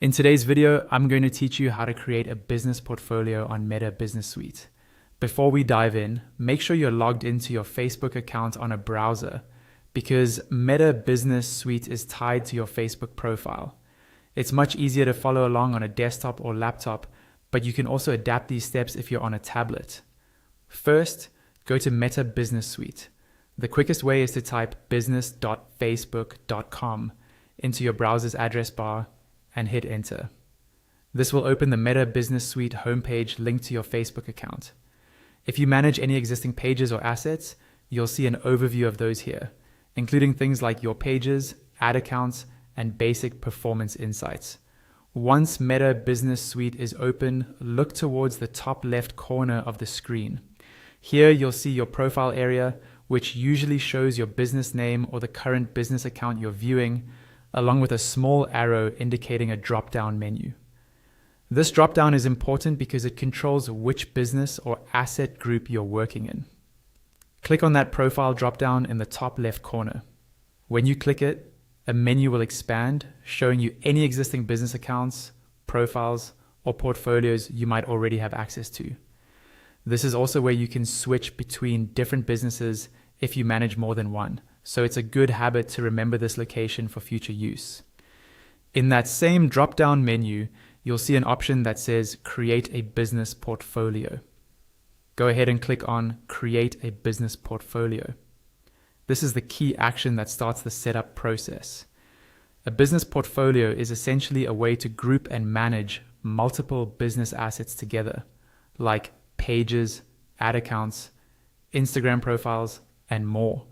In today's video, I'm going to teach you how to create a business portfolio on Meta Business Suite. Before we dive in, make sure you're logged into your Facebook account on a browser because Meta Business Suite is tied to your Facebook profile. It's much easier to follow along on a desktop or laptop, but you can also adapt these steps if you're on a tablet. First, go to Meta Business Suite. The quickest way is to type business.facebook.com into your browser's address bar and hit enter. This will open the Meta Business Suite homepage linked to your Facebook account. If you manage any existing pages or assets, you'll see an overview of those here, including things like your pages, ad accounts, and basic performance insights. Once Meta Business Suite is open, look towards the top left corner of the screen. Here you'll see your profile area, which usually shows your business name or the current business account you're viewing, along with a small arrow indicating a drop-down menu. This drop-down is important because it controls which business or asset group you're working in. Click on that profile drop-down in the top left corner. When you click it, a menu will expand, showing you any existing business accounts, profiles, or portfolios you might already have access to. This is also where you can switch between different businesses if you manage more than one. So it's a good habit to remember this location for future use. In that same drop-down menu, you'll see an option that says Create a Business Portfolio. Go ahead and click on Create a Business Portfolio. This is the key action that starts the setup process. A business portfolio is essentially a way to group and manage multiple business assets together, like pages, ad accounts, Instagram profiles, and more,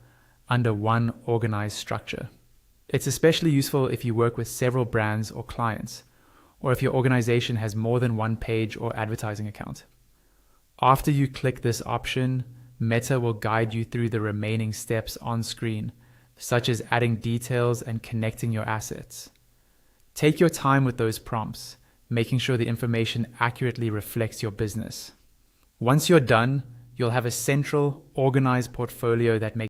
under one organized structure. It's especially useful if you work with several brands or clients, or if your organization has more than one page or advertising account. After you click this option, Meta will guide you through the remaining steps on screen, such as adding details and connecting your assets. Take your time with those prompts, making sure the information accurately reflects your business. Once you're done, you'll have a central, organized portfolio that makes